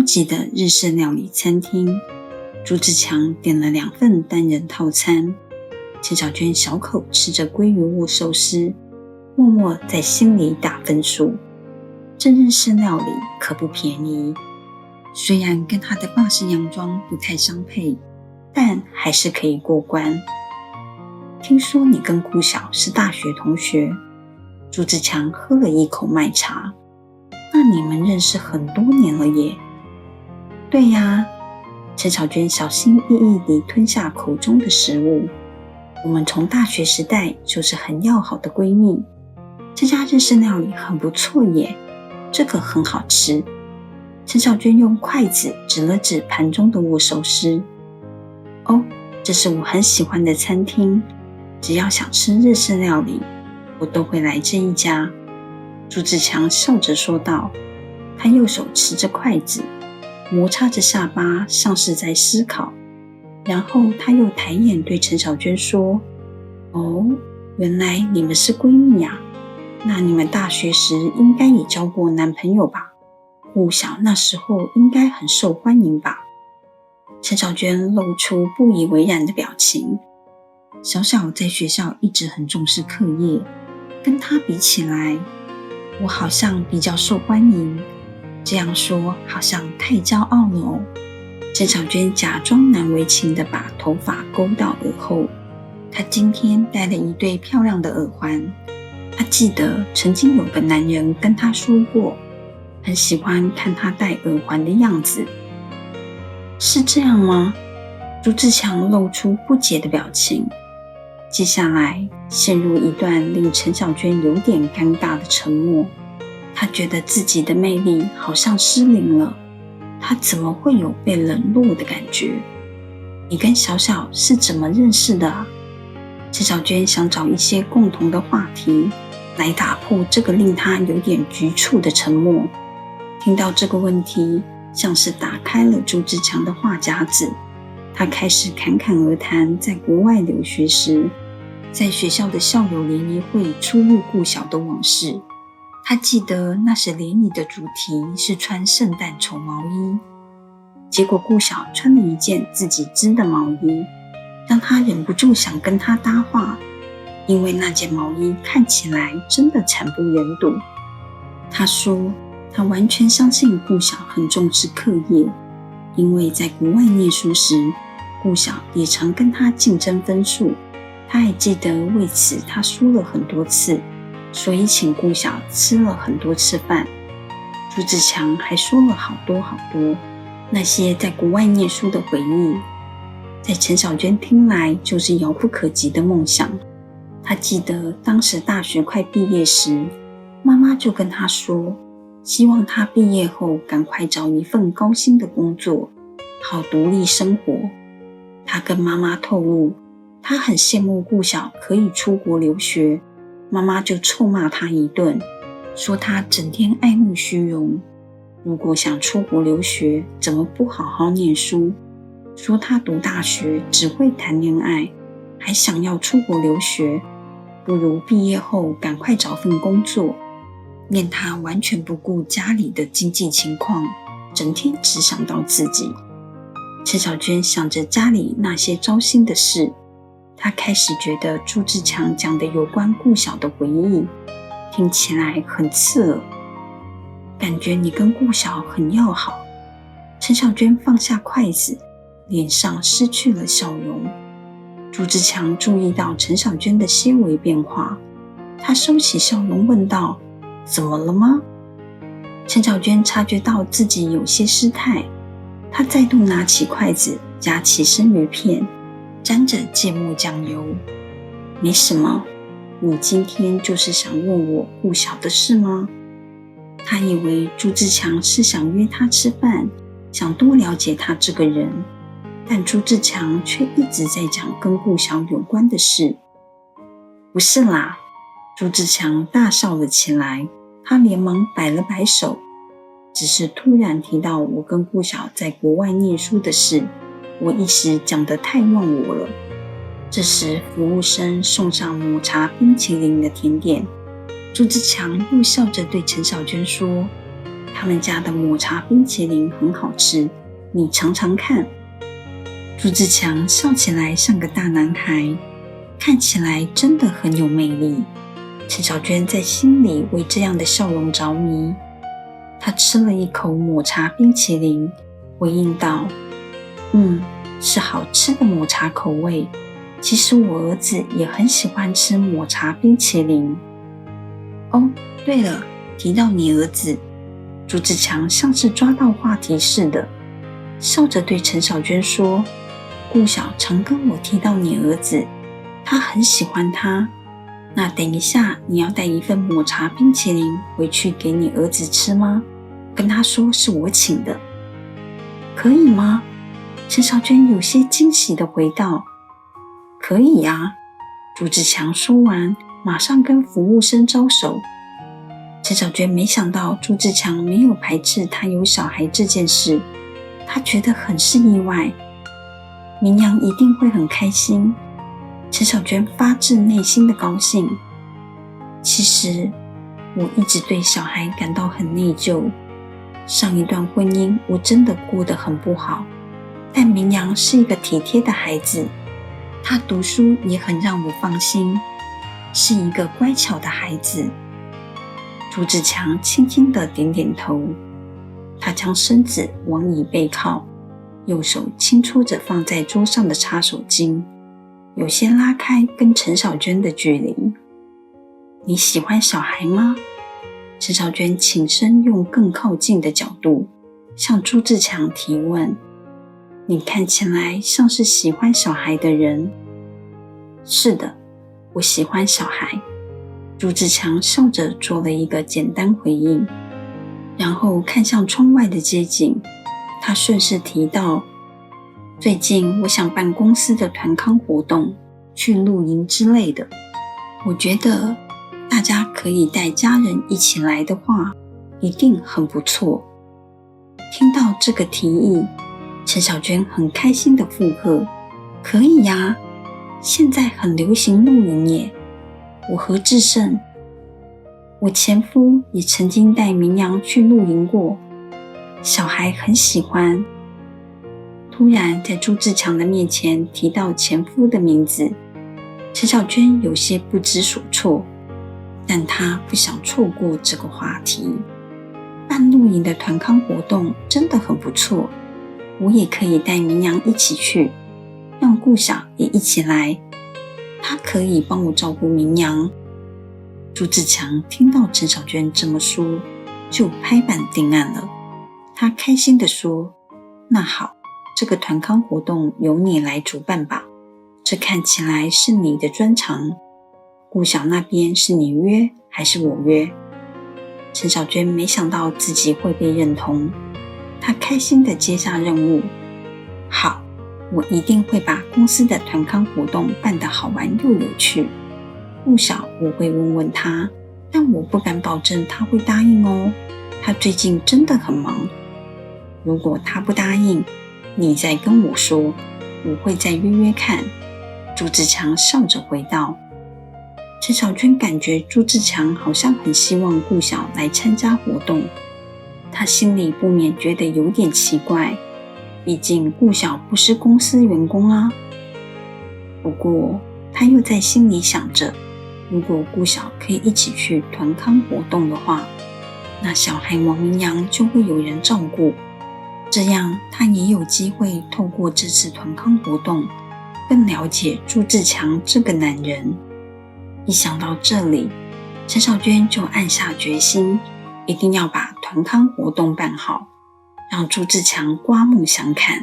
级的日式料理餐厅。朱自强点了2份单人套餐，陈小娟小口吃着鲑鱼握寿司，默默在心里打分数。这日式料理可不便宜，虽然跟她的法式洋装不太相配，但还是可以过关。听说你跟顾晓是大学同学，朱自强喝了一口麦茶。那你们认识很多年了耶？对呀，陈小娟小心翼翼地吞下口中的食物。我们从大学时代就是很要好的闺蜜。这家日式料理很不错耶，这个很好吃。陈小娟用筷子指了指盘中的握寿司。哦，这是我很喜欢的餐厅，只要想吃日式料理，我都会来这一家。朱自强笑着说道，他右手持着筷子，摩擦着下巴，像是在思考。然后他又抬眼对陈小娟说，哦，原来你们是闺蜜啊，那你们大学时应该也交过男朋友吧？顾晓那时候应该很受欢迎吧？陈小娟露出不以为然的表情。小小在学校一直很重视课业，跟她比起来，我好像比较受欢迎，这样说好像太骄傲了哦。陈小娟假装难为情地把头发勾到耳后。她今天戴了一对漂亮的耳环。她记得曾经有个男人跟她说过，很喜欢看她戴耳环的样子。是这样吗？朱自强露出不解的表情。接下来陷入一段令陈小娟有点尴尬的沉默。她觉得自己的魅力好像失灵了，她怎么会有被冷落的感觉？你跟小小是怎么认识的啊？陈小娟想找一些共同的话题来打破这个令她有点局促的沉默。听到这个问题，像是打开了朱自强的话匣子。他开始侃侃而谈在国外留学时，在学校的校友联谊会初遇顾晓的往事。他记得那时联谊的主题是穿圣诞绸毛衣，结果顾晓穿了一件自己织的毛衣，让他忍不住想跟他搭话，因为那件毛衣看起来真的惨不忍睹。他说他完全相信顾晓很重视课业，因为在国外念书时，顾晓也常跟他竞争分数，他还记得为此他输了很多次，所以请顾晓吃了很多次饭。朱自强还说了好多那些在国外念书的回忆，在陈小娟听来就是遥不可及的梦想。她记得当时大学快毕业时，妈妈就跟她说，希望她毕业后赶快找一份高薪的工作，好独立生活。她跟妈妈透露，她很羡慕顾晓可以出国留学，妈妈就臭骂她一顿，说她整天爱慕虚荣，如果想出国留学，怎么不好好念书？说她读大学只会谈恋爱，还想要出国留学，不如毕业后赶快找份工作。念她完全不顾家里的经济情况，整天只想到自己。陈小娟想着家里那些糟心的事，她开始觉得朱自强讲的有关顾晓的回忆听起来很刺耳。感觉你跟顾晓很要好。陈小娟放下筷子，脸上失去了笑容。朱自强注意到陈小娟的些微变化，他收起笑容问道，怎么了吗？陈小娟察觉到自己有些失态，她再度拿起筷子，夹起生鱼片，沾着芥末酱油。没什么，你今天就是想问我顾晓的事吗？他以为朱自强是想约他吃饭，想多了解他这个人，但朱自强却一直在讲跟顾晓有关的事。不是啦，朱自强大笑了起来，他连忙摆了摆手，只是突然提到我跟顾晓在国外念书的事，我一时讲得太忘我了。这时服务生送上抹茶冰淇淋的甜点，朱自强又笑着对陈小娟说，他们家的抹茶冰淇淋很好吃，你尝尝看。朱自强笑起来像个大男孩，看起来真的很有魅力。陈小娟在心里为这样的笑容着迷。她吃了一口抹茶冰淇淋，回应道：是好吃的抹茶口味，其实我儿子也很喜欢吃抹茶冰淇淋。哦，对了，提到你儿子，朱自强像是抓到话题似的，笑着对陈小娟说：顾晓常跟我提到你儿子，他很喜欢他。那等一下你要带一份抹茶冰淇淋回去给你儿子吃吗？跟他说是我请的，可以吗？陈小娟有些惊喜地回道：可以呀。朱自强说完，马上跟服务生招手。陈小娟没想到朱自强没有排斥她有小孩这件事，她觉得很是意外。明阳一定会很开心。陈小娟发自内心的高兴。其实我一直对小孩感到很内疚，上一段婚姻我真的过得很不好，但明阳是一个体贴的孩子，他读书也很让我放心，是一个乖巧的孩子。朱自强轻轻地点点头，他将身子往椅背靠，右手轻搓着放在桌上的擦手巾，有些拉开跟陈小娟的距离。你喜欢小孩吗？陈小娟起身用更靠近的角度向朱自强提问。你看起来像是喜欢小孩的人。是的，我喜欢小孩。朱自强笑着做了一个简单回应，然后看向窗外的街景，他顺势提到，最近我想办公司的团康活动，去露营之类的，我觉得大家可以带家人一起来的话，一定很不错。听到这个提议，陈小娟很开心地附和，可以呀，现在很流行露营耶。我和志胜，我前夫也曾经带明阳去露营过，小孩很喜欢。突然在朱自强的面前提到前夫的名字，陈小娟有些不知所措，但她不想错过这个话题。办露营的团康活动真的很不错，我也可以带明阳一起去，让顾晓也一起来，他可以帮我照顾明阳。朱自强听到陈小娟这么说，就拍板定案了。他开心地说：那好，这个团康活动由你来主办吧，这看起来是你的专长。顾晓那边是你约还是我约？陈小娟没想到自己会被认同，她开心地接下任务。好，我一定会把公司的团康活动办得好玩又有趣。顾晓我会问问他，但我不敢保证他会答应哦，他最近真的很忙。如果他不答应，你再跟我说，我会再约约看。朱自强笑着回道。陈小娟感觉朱自强好像很希望顾晓来参加活动，她心里不免觉得有点奇怪，毕竟顾晓不是公司员工啊。不过她又在心里想着，如果顾晓可以一起去团康活动的话，那小孩王明阳就会有人照顾，这样她也有机会透过这次团康活动更了解朱自强这个男人。一想到这里，陈小娟就暗下决心，一定要把团康活动办好，让朱自强刮目相看。